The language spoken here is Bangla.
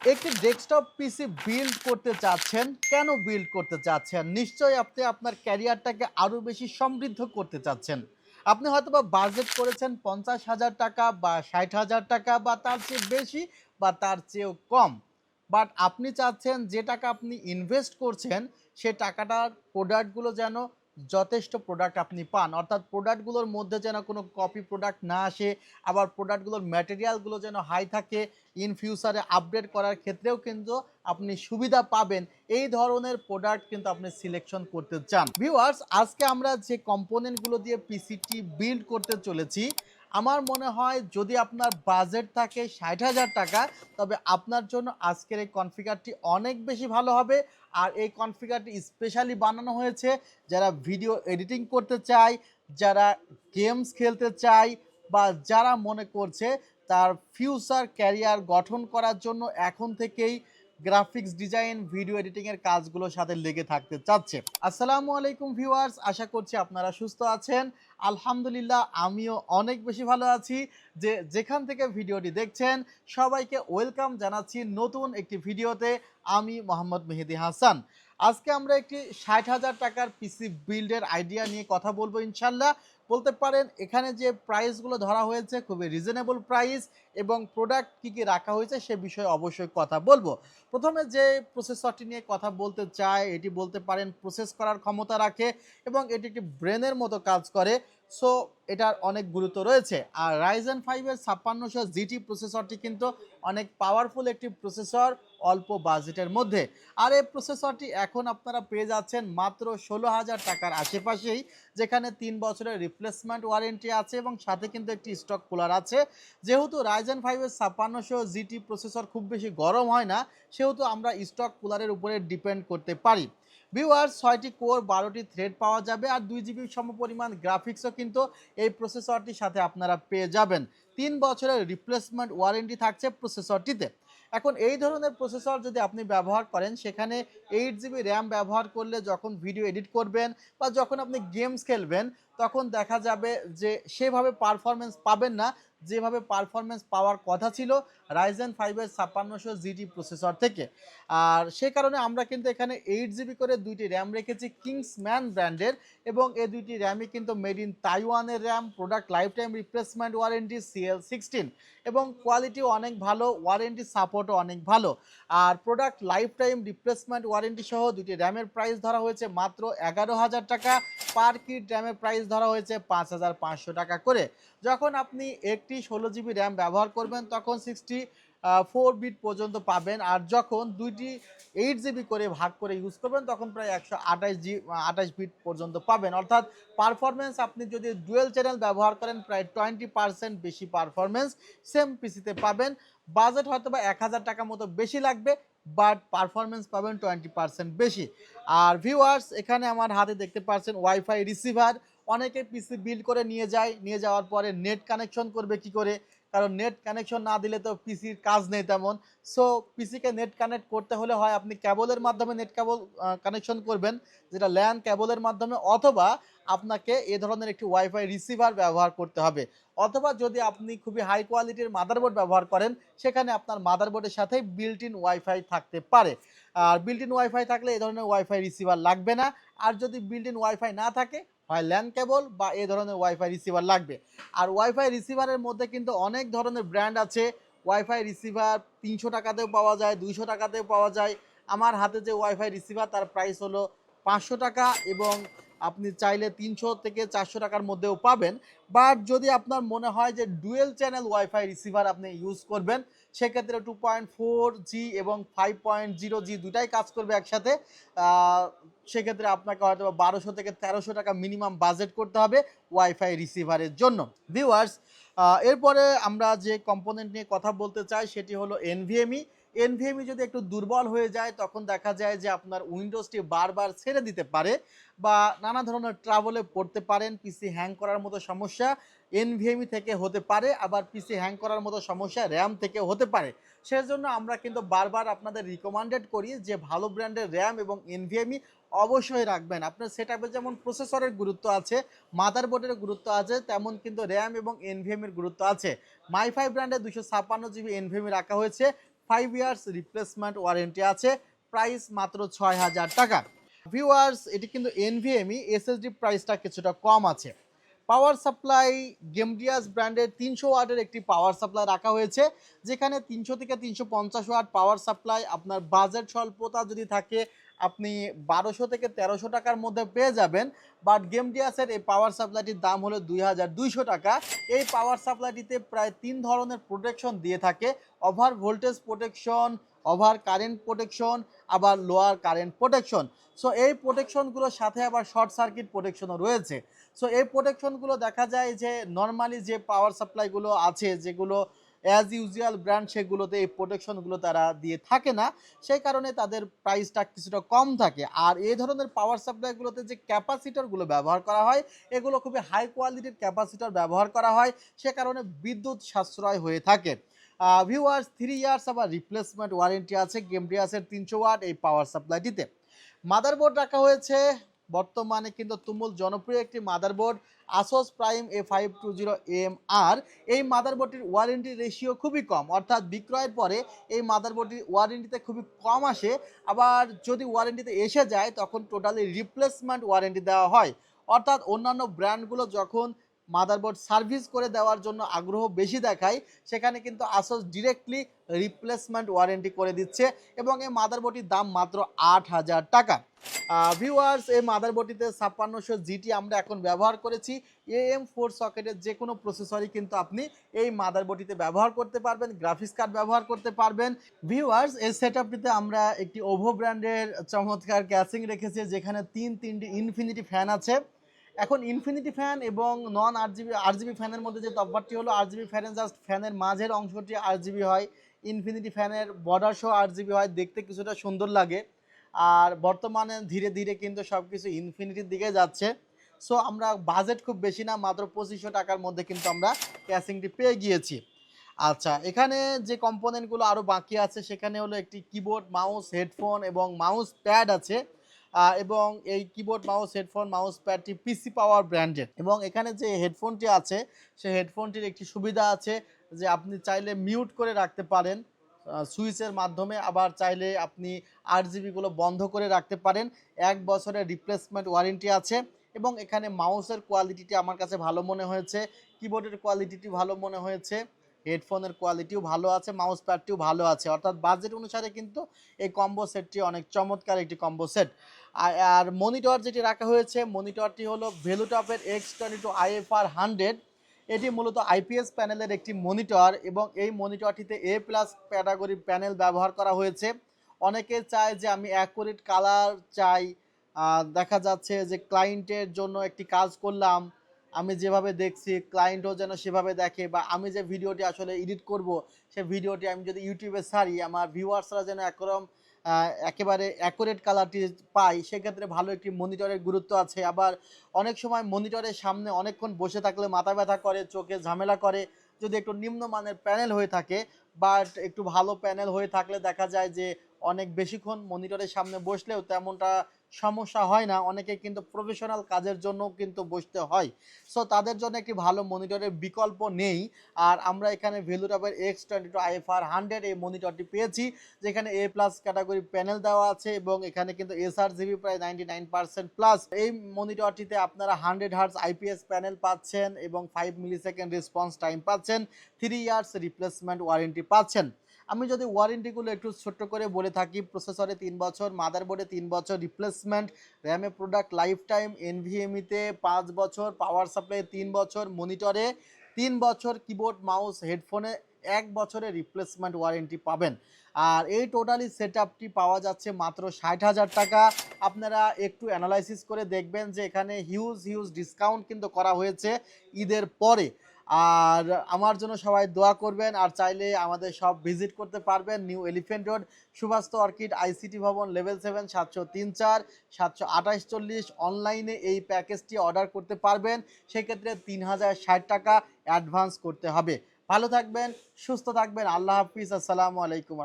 একটি ডেস্কটপ পিসি বিল্ড করতে চাচ্ছেন, কেন বিল্ড করতে চাচ্ছেন? নিশ্চয়ই আপনি আপনার ক্যারিয়ারটাকে আরও বেশি সমৃদ্ধ করতে চাচ্ছেন। আপনি হয়তোবা বাজেট করেছেন ৫০,০০০ টাকা বা ৬০,০০০ টাকা বা তার চেয়ে বেশি বা তার চেয়েও কম। বাট আপনি চাচ্ছেন যে টাকা আপনি ইনভেস্ট করছেন, সে টাকাটার প্রোডাক্টগুলো যেন যথেষ্ট প্রোডাক্ট আপনি পান। অর্থাৎ প্রোডাক্টগুলোর মধ্যে যেন কোনো কপি প্রোডাক্ট না আসে, আবার প্রোডাক্টগুলোর ম্যাটেরিয়ালগুলো যেন হাই থাকে। ইন ফিউচারে আপডেট করার ক্ষেত্রেও কিন্তু আপনি সুবিধা পাবেন। এই ধরনের প্রোডাক্ট কিন্তু আপনি সিলেকশন করতে চান। ভিউয়ার্স, আজকে আমরা যে কম্পোনেন্টগুলো দিয়ে পিসিটি বিল্ড করতে চলেছি, আমার মনে হয় যদি আপনার বাজেট থাকে ৬০,০০০ টাকা, তবে আপনার জন্য আজকের এই কনফিগারটি অনেক বেশি ভালো হবে। আর এই কনফিগারটি স্পেশালি বানানো হয়েছে যারা ভিডিও এডিটিং করতে চায়, যারা গেমস খেলতে চায়, বা যারা মনে করছে তার ফিউচার ক্যারিয়ার গঠন করার জন্য এখন থেকেই গ্রাফিক্স ডিজাইন, ভিডিও এডিটিংয়ের কাজগুলোর সাথে লেগে থাকতে চাচ্ছে। আসসালামু আলাইকুম ভিউয়ার্স, আশা করছি আপনারা সুস্থ আছেন। আলহামদুলিল্লাহ, আমিও অনেক বেশি ভালো আছি। যেখান থেকে ভিডিওটি দেখছেন, সবাইকে ওয়েলকাম জানাচ্ছি নতুন একটি ভিডিওতে। আমি মোহাম্মদ মেহেদি হাসান। আজকে আমরা একটি ৬০,০০০ টাকার পিসি বিল্ডের আইডিয়া নিয়ে কথা বলবো ইনশাল্লাহ। বলতে পারেন এখানে যে প্রাইসগুলো ধরা হয়েছে খুবই রিজনেবল প্রাইস, এবং প্রোডাক্ট কী কী রাখা হয়েছে সে বিষয়ে অবশ্যই কথা বলবো। প্রথমে যে প্রসেসরটি নিয়ে কথা বলতে চাই, এটি বলতে পারেন প্রসেস করার ক্ষমতা রাখে এবং এটি একটি ব্রেনের মতো কাজ করে। সো এটার অনেক গুরুত্ব রয়েছে। আর রাইজেন 5 এর ৫৬০০ জিটি প্রসেসরটি কিন্তু অনেক পাওয়ারফুল একটি প্রসেসর অল্প বাজেটের মধ্যে। আর এই প্রসেসরটি এখন আপনারা পেয়ে যাচ্ছেন মাত্র ১৬,০০০ টাকার আশেপাশেই, যেখানে ৩ বছরের রিপ্লেসমেন্ট ওয়ারেন্টি আছে এবং সাথে কিন্তু একটি স্টক কুলার আছে। যেহেতু রাইজেন 5 এর ৫৬০০ জিটি প্রসেসর খুব বেশি গরম হয় না, সেহেতু আমরা স্টক কুলারের উপরে ডিপেন্ড করতে পারি। ভিউয়ার্স, ৬টি কোর, ১২টি থ্রেড পাওয়া যাবে আর ২ জিবি সমপরিমাণ গ্রাফিক্সও কিন্তু এই প্রসেসরটির সাথে আপনারা পেয়ে যাবেন। ৩ বছরের রিপ্লেসমেন্ট ওয়ারেন্টি থাকছে প্রসেসরটিতে। এখন এই ধরনের প্রসেসর যদি আপনি ব্যবহার করেন, সেখানে ৮ জিবি র্যাম ব্যবহার করলে যখন ভিডিও এডিট করবেন বা যখন আপনি গেমস খেলবেন, তখন দেখা যাবে যে সেভাবে পারফরমেন্স পাবেন না, যেভাবে পারফরমেন্স পাওয়ার কথা ছিল রাইজেন 5 এর ৫৬০০ জিটি প্রসেসর থেকে। আর সে কারণে আমরা কিন্তু এখানে ৮ জিবি করে ২টি র্যাম রেখেছি কিংসম্যান ব্র্যান্ডের, এবং এই ২টি র্যামই কিন্তু মেড ইন তাইওয়ানের RAM. Product lifetime replacement warranty CL16, এবং কোয়ালিটিও অনেক ভালো, ওয়ারেন্টি সাপোর্টও অনেক ভালো। আর product lifetime replacement warranty সহ ২টি র্যামের প্রাইস ধরা হয়েছে মাত্র ১১,০০০ টাকা। পার কিট র্যামের প্রাইস ধরা হয়েছে ৫,৫০০ টাকা করে। যখন আপনি একটি ১৬ জিবি র্যাম ব্যবহার করবেন তখন 64 বিট পর্যন্ত পাবেন, আর যখন দুইটি 8 জিবি করে ভাগ করে ইউজ করবেন তখন প্রায় ১২৮ বিট পর্যন্ত পাবেন। অর্থাৎ পারফরমেন্স আপনি যদি ডুয়েল চ্যানেল ব্যবহার করেন, প্রায় 20% বেশি পারফরমেন্স সেম পিসিতে পাবেন। বাজেট হয়তো বা ১,০০০ টাকা মতো বেশি লাগবে, বাট পারফরমেন্স পাবেন 20% বেশি। আর ভিউয়ার্স, এখানে আমার হাতে দেখতে পাচ্ছেন ওয়াইফাই রিসিভার। অনেকে পিসি বিল্ড করে নিয়ে যায়, নিয়ে যাওয়ার পরে নেট কানেকশন করবে কি করে? কারণ নেট কানেকশন না দিলে তো পিসির কাজ নেই তেমন। সো পিসিকে নেট কানেক্ট করতে হলে হয় আপনি কেবলের মাধ্যমে নেট কেবল কানেকশন করবেন, যেটা ল্যান কেবলের মাধ্যমে, অথবা আপনাকে এ ধরনের একটি ওয়াইফাই রিসিভার ব্যবহার করতে হবে। অথবা যদি আপনি খুবই হাই কোয়ালিটির মাদারবোর্ড ব্যবহার করেন, সেখানে আপনার মাদারবোর্ডের সাথে বিল্ট ইন ওয়াইফাই থাকতে পারে। আর বিল্ট ইন ওয়াইফাই থাকলে এই ধরনের ওয়াইফাই রিসিভার লাগবে না। আর যদি বিল্ট ইন ওয়াইফাই না থাকে, হয় ল্যান কেবল বা এ ধরনের ওয়াইফাই রিসিভার লাগবে। আর ওয়াইফাই রিসিভারের মধ্যে কিন্তু অনেক ধরনের ব্র্যান্ড আছে। ওয়াইফাই রিসিভার ৩০০ টাকাতেও পাওয়া যায়, ২০০ টাকাতেও পাওয়া যায়। আমার হাতে যে ওয়াইফাই রিসিভার তার প্রাইস হলো ৫০০ টাকা, এবং আপনি চাইলে ৩০০ থেকে ৪০০ টাকার মধ্যেও পাবেন। বাট যদি আপনার মনে হয় যে ডুয়েল চ্যানেল ওয়াইফাই রিসিভার আপনি ইউজ করবেন, সেক্ষেত্রে 2.4G এবং 5.0G দুটাই কাজ করবে একসাথে। সেক্ষেত্রে আপনাকে হয়তো ১২০০ থেকে ১৩০০ টাকা মিনিমাম বাজেট করতে হবে ওয়াইফাই রিসিভারের জন্য। ভিউয়ার্স, এরপরে আমরা যে কম্পোনেন্ট নিয়ে কথা বলতে চাই সেটি হলো এনভিএমই। এনভিএমই যদি একটু দুর্বল হয়ে যায়, তখন দেখা যায় যে আপনার উইন্ডোজটি বারবার ছেড়ে দিতে পারে বা নানা ধরনের ট্রাবলে পড়তে পারেন। পিসি হ্যাং করার মতো সমস্যা এনভিএমই থেকে হতে পারে, আবার পিসি হ্যাং করার মতো সমস্যা র্যাম থেকে হতে পারে। সেজন্য আমরা কিন্তু বারবার আপনাদের রিকমেন্ডেড করি যে ভালো ব্র্যান্ডের র্যাম এবং এনভিএমই অবশ্যই রাখবেন। আপনার সেটআপে যেমন প্রসেসরের গুরুত্ব আছে, মাদারবোর্ডের গুরুত্ব আছে, তেমন কিন্তু র্যাম এবং এনভিএমির গুরুত্ব আছে। মাই5 ব্র্যান্ডের 256 জিবি এনভিএমি রাখা হয়েছে। 5 ইয়ার্স রিপ্লেসমেন্ট ওয়ারেন্টি আছে, প্রাইস মাত্র ৬,০০০ টাকা। ভিউয়ার্স, এটি কিন্তু এনভিএমই, এসএসডি প্রাইসটা কিছুটা কম আছে। পাওয়ার সাপ্লাই গেমডিয়াস ব্র্যান্ডের ৩০০ ওয়াটের একটি পাওয়ার সাপ্লাই রাখা হয়েছে, যেখানে ৩০০ থেকে ৩৫০ ওয়াট পাওয়ার সাপ্লাই আপনার বাজেট স্বল্পতা যদি থাকে আপনি ১২০০ থেকে ১৩০০ টাকার মধ্যে পেয়ে যাবেন। বাট গেমডিয়াসের এই পাওয়ার সাপ্লাইটির দাম হলো ২,২০০ টাকা। এই পাওয়ার সাপ্লাইটিতে প্রায় ৩ ধরনের প্রোটেকশন দিয়ে থাকে: over voltage protection, over current protection, আবার লোয়ার কারেন্ট প্রোটেকশন। সো এই প্রোটেকশনগুলোর সাথে আবার শর্ট সার্কিট প্রোটেকশনও রয়েছে। সো এই প্রোটেকশনগুলো দেখা যায় যে নর্মালি যে পাওয়ার সাপ্লাইগুলো আছে, যেগুলো অ্যাজ ইউজুয়াল ব্র্যান্ড, সেগুলোতে এই প্রোটেকশনগুলো তারা দিয়ে থাকে না, সেই কারণে তাদের প্রাইসটা কিছুটা কম থাকে। আর এই ধরনের পাওয়ার সাপ্লাইগুলোতে যে ক্যাপাসিটরগুলো ব্যবহার করা হয়, এগুলো খুবই হাই কোয়ালিটির ক্যাপাসিটর ব্যবহার করা হয়, সে কারণে বিদ্যুৎ সাশ্রয় হয়ে থাকে। ভিউয়ার্স, 3 ইয়ার্স আবার রিপ্লেসমেন্ট ওয়ারেন্টি আছে গেমডিয়াসের ৩০০ ওয়াট এই পাওয়ার সাপ্লাইটিতে। মাদারবোর্ড রাখা হয়েছে, বর্তমানে কিন্তু তুমুল জনপ্রিয় একটি মাদারবোর্ড আসোস প্রাইম A520MR। এই মাদারবোর্ডটির ওয়ারেন্টি রেশিও খুবই কম, অর্থাৎ বিক্রয়ের পরে এই মাদারবোর্ডটির ওয়ারেন্টিতে খুবই কম আসে। আবার যদি ওয়ারেন্টিতে এসে যায় তখন টোটালি রিপ্লেসমেন্ট ওয়ারেন্টি দেওয়া হয়। অর্থাৎ অন্যান্য ব্র্যান্ডগুলো যখন মাদারবোর্ড সার্ভিস করে দেওয়ার জন্য আগ্রহ বেশি দেখায়, সেখানে কিন্তু আসোস ডিরেক্টলি রিপ্লেসমেন্ট ওয়ারেন্টি করে দিচ্ছে, এবং এই মাদারবোর্ডটির দাম মাত্র ৮,০০০ টাকা। ভিউয়ার্স, এই মাদারবোর্ডটিতে ৫৬০০ জিটি আমরা এখন ব্যবহার করেছি। AM4 সকেটের যে কোনো প্রসেসরই কিন্তু আপনি এই মাদারবোর্ডটিতে ব্যবহার করতে পারবেন, গ্রাফিক্স কার্ড ব্যবহার করতে পারবেন। ভিউয়ার্স, এই সেটআপটিতে আমরা একটি ওভো ব্র্যান্ডের চমৎকার ক্যাসিং রেখেছি, যেখানে তিনটি ইনফিনিটি ফ্যান আছে। এখন ইনফিনিটি ফ্যান এবং নন আরজিবি ফ্যানের মধ্যে যে তফাৎটি হলো, আরজিবি ফ্যানের জাস্ট ফ্যানের মাঝের অংশটি আরজিবি হয়, ইনফিনিটি ফ্যানের বর্ডার সহ আরজিবি হয়, দেখতে কিছুটা সুন্দর লাগে। আর বর্তমানে ধীরে ধীরে কিন্তু সব কিছু ইনফিনিটির দিকে যাচ্ছে। সো আমরা বাজেট খুব বেশি না, মাত্র ২৫০০ টাকার মধ্যে কিন্তু আমরা ক্যাসিংটি পেয়ে গিয়েছি। আচ্ছা, এখানে যে কম্পোনেন্টগুলো আরও বাকি আছে সেখানে হলো একটি কিবোর্ড, মাউস, হেডফোন এবং মাউস প্যাড আছে। এবং এই কিবোর্ড, মাউস, হেডফোন, মাউস প্যাডটি পিসি পাওয়ার ব্র্যান্ডের। এবং এখানে যে হেডফোনটি আছে, সেই হেডফোনটির একটি সুবিধা আছে যে আপনি চাইলে মিউট করে রাখতে পারেন সুইচের মাধ্যমে, আবার চাইলে আপনি আরজিবিগুলো বন্ধ করে রাখতে পারেন। ১ বছরের রিপ্লেসমেন্ট ওয়ারেন্টি আছে। এবং এখানে মাউসের কোয়ালিটিটি আমার কাছে ভালো মনে হয়েছে, কিবোর্ডের কোয়ালিটিটি ভালো মনে হয়েছে, হেডফোনের কোয়ালিটিও ভালো আছে, মাউস প্যাডটিও ভালো আছে। অর্থাৎ বাজেট অনুসারে কিন্তু এই কম্বো সেটটি অনেক চমৎকার একটি কম্বো সেট। আর মনিটর যেটি রাখা হয়েছে, মনিটরটি হলো ভেলুটপের X22 IFR 100। এটি মূলত আইপিএস প্যানেলের একটি মনিটর, এবং এই মনিটরটিতে A+ ক্যাটাগরি প্যানেল ব্যবহার করা হয়েছে। অনেকে চায় যে আমি অ্যাকুরেট কালার চাই, দেখা যাচ্ছে যে ক্লায়েন্টের জন্য একটি কাজ করলাম, আমি যেভাবে দেখছি ক্লায়েন্টও যেন সেভাবে দেখে, বা আমি যে ভিডিওটি আসলে এডিট করব সে ভিডিওটি আমি যদি ইউটিউবে ছাড়ি আমার ভিউয়ার্সরা যেন একেবারে অ্যাকুরেট কালারটি পাই, সেক্ষেত্রে ভালো একটি মনিটরের গুরুত্ব আছে। আবার অনেক সময় মনিটরের সামনে অনেকক্ষণ বসে থাকলে মাথা ব্যথা করে, চোখে ঝামেলা করে। যদি একটু নিম্নমানের প্যানেল হয়ে থাকে, বাট একটু ভালো প্যানেল হয়ে থাকলে দেখা যায় যে অনেক বেশিক্ষণ মনিটরের সামনে বসলেও তেমনটা সমস্যা হয় না। অনেকে কিন্তু প্রফেশনাল কাজের জন্য কিন্তু বসতে হয়। সো তাদের জন্য একটি ভালো মনিটরের বিকল্প নেই। আর আমরা এখানে ভেলুটপের X22 IFR 100 এই মনিটরটি পেয়েছি, যেখানে A+ ক্যাটাগরি প্যানেল দেওয়া আছে, এবং এখানে কিন্তু sRGB প্রায় 99% প্লাস। এই মনিটরটিতে আপনারা 100 হার্টজ আইপিএস প্যানেল পাচ্ছেন এবং 5 মিলিসেকেন্ড রেসপন্স টাইম পাচ্ছেন, 3 ইয়ার্স রিপ্লেসমেন্ট ওয়ারেন্টি পাচ্ছেন। আমি যদি ওয়ারেন্টিগুলো একটু ছোট্ট করে বলে থাকি, প্রসেসরে ৩ বছর, মাদারবোর্ডে 3 বছর রিপ্লেসমেন্ট, র্যামে প্রোডাক্ট লাইফ টাইম, এনভিএমিতে 5 বছর, পাওয়ার সাপ্লাই 3 বছর, মনিটরে 3 বছর, কিবোর্ড, মাউস, হেডফোনে 1 বছরের রিপ্লেসমেন্ট ওয়ারেন্টি পাবেন। আর এই টোটালি সেটআপটি পাওয়া যাচ্ছে মাত্র ৬০,০০০ টাকা। আপনারা একটু অ্যানালাইসিস করে দেখবেন যে এখানে হিউজ ডিসকাউন্ট কিন্তু করা হয়েছে ঈদের পরে। আর আমার জন্য সবাই দোয়া করবেন, আর চাইলে আমাদের সব ভিজিট করতে পারবেন। New elephant road, Subhash orchid, ICT Bhaban, level 7, ৭০৩-৪ ৭২৮-৪০। অনলাইনে এই প্যাকেজটি অর্ডার করতে পারবেন, সেক্ষেত্রে ৩,০৬০ টাকা অ্যাডভান্স করতে হবে। ভালো থাকবেন, সুস্থ থাকবেন, আল্লাহ হাফিজ, আসসালামু আলাইকুম।